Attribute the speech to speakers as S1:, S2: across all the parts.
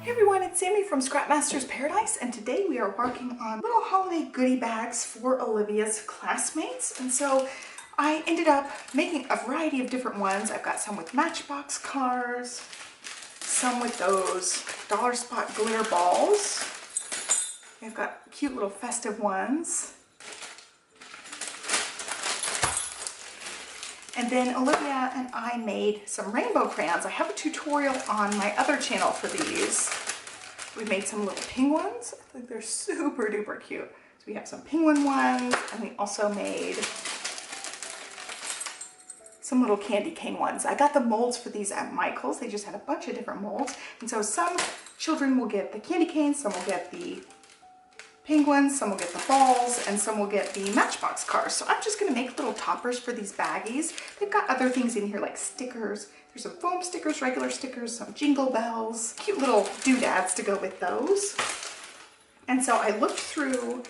S1: Hey everyone, it's Sammy from Scrapmaster's Paradise, and today we are working on little holiday goodie bags for Olivia's classmates. And so I ended up making a variety of different ones. I've got some with Matchbox cars, some with those dollar spot glitter balls. I've got cute little festive ones. And then Olivia and I made some rainbow crayons. I have a tutorial on my other channel for these. We made some little penguins. I think they're super duper cute. So we have some penguin ones, and we also made some little candy cane ones. I got the molds for these at Michael's. They just had a bunch of different molds. And so some children will get the candy canes, some will get the penguins, some will get the balls, and some will get the Matchbox cars. So I'm just gonna make little toppers for these baggies. They've got other things in here like stickers. There's some foam stickers, regular stickers, some jingle bells, cute little doodads to go with those. And so I looked through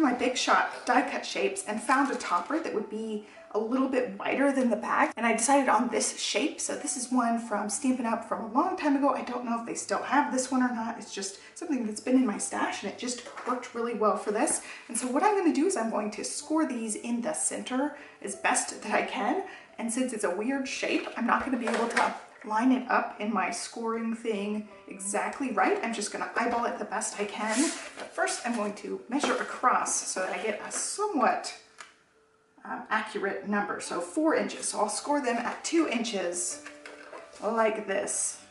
S1: my Big Shot die cut shapes and found a topper that would be a little bit wider than the bag, and I decided on this shape. So this is one from Stampin' Up! From a long time ago. I don't know if they still have this one or not. It's just something that's been in my stash, and it just worked really well for this. And so what I'm going to do is I'm going to score these in the center as best that I can, and since it's a weird shape, I'm not going to be able to line it up in my scoring thing exactly right. I'm just going to eyeball it the best I can. But first I'm going to measure across so that I get a somewhat accurate number. So 4 inches. So I'll score them at 2 inches like this,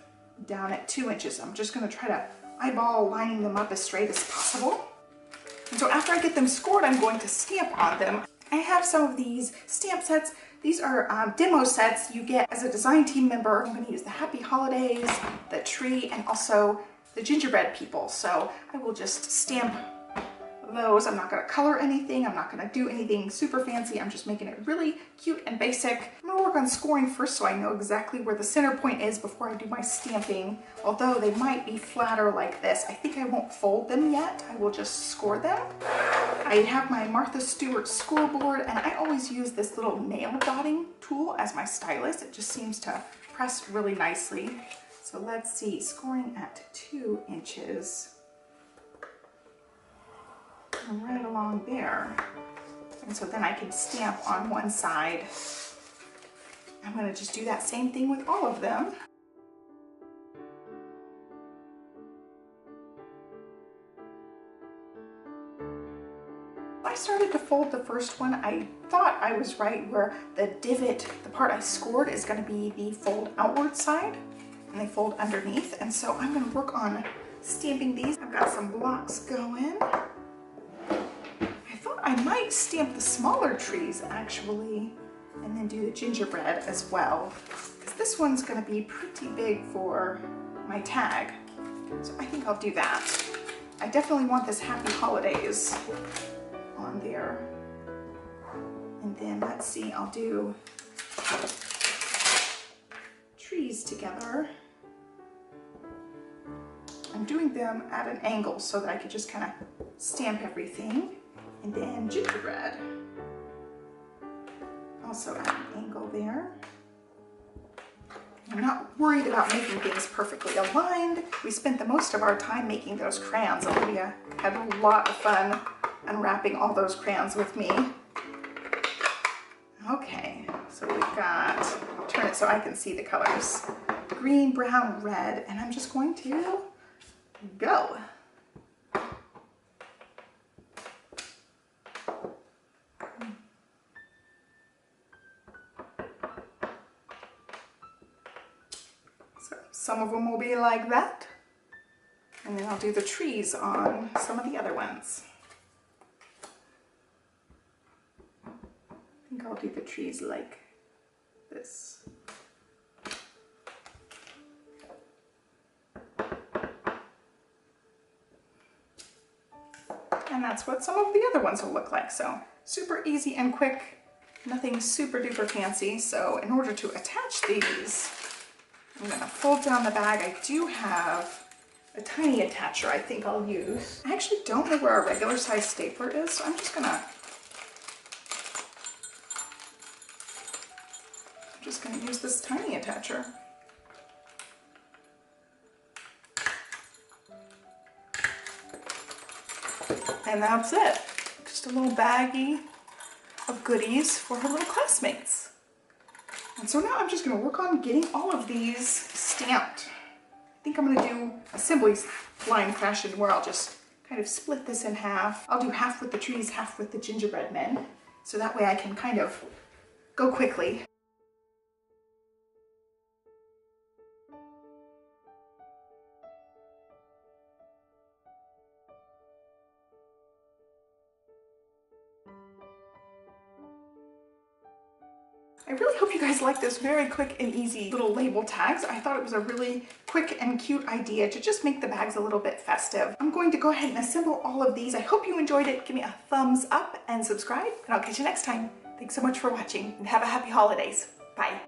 S1: down at 2 inches. I'm just going to try to eyeball lining them up as straight as possible. And so after I get them scored, I'm going to stamp on them. I have some of these stamp sets. These are demo sets you get as a design team member. I'm going to use the Happy Holidays, the tree, and also the gingerbread people. So I will just stamp those. I'm not going to color anything. I'm not going to do anything super fancy. I'm just making it really cute and basic. I'm going to work on scoring first so I know exactly where the center point is before I do my stamping. Although they might be flatter like this, I think I won't fold them yet. I will just score them. I have my Martha Stewart scoreboard, and I always use this little nail dotting tool as my stylus. It just seems to press really nicely. So let's see, scoring at 2 inches. Right along there. And so then I can stamp on one side. I'm going to just do that same thing with all of them. I started to fold the first one. I thought I was right where the divot, the part I scored, is going to be the fold outward side, and they fold underneath. And so I'm going to work on stamping these. I've got some blocks going. I might stamp the smaller trees actually, and then do the gingerbread as well, because this one's going to be pretty big for my tag. So I think I'll do that. I definitely want this Happy Holidays on there. And then let's see, I'll do trees together. I'm doing them at an angle so that I could just kind of stamp everything. And then gingerbread, also at an angle there. I'm not worried about making things perfectly aligned. We spent the most of our time making those crayons. Olivia had a lot of fun unwrapping all those crayons with me. Okay, so we've got, I'll turn it so I can see the colors. Green, brown, red, and I'm just going to go. Some of them will be like that, and then I'll do the trees on some of the other ones. I think I'll do the trees like this. And that's what some of the other ones will look like. So super easy and quick, nothing super duper fancy. So in order to attach these, I'm going to fold down the bag. I do have a tiny attacher I think I'll use. I actually don't know where our regular size stapler is, so I'm just going to use this tiny attacher. And that's it. Just a little baggie of goodies for her little classmates. And so now I'm just gonna work on getting all of these stamped. I think I'm gonna do assembly line fashion where I'll just kind of split this in half. I'll do half with the trees, half with the gingerbread men. So that way I can kind of go quickly. I really hope you guys like this very quick and easy little label tags. I thought it was a really quick and cute idea to just make the bags a little bit festive. I'm going to go ahead and assemble all of these. I hope you enjoyed it. Give me a thumbs up and subscribe, and I'll catch you next time. Thanks so much for watching, and have a happy holidays. Bye.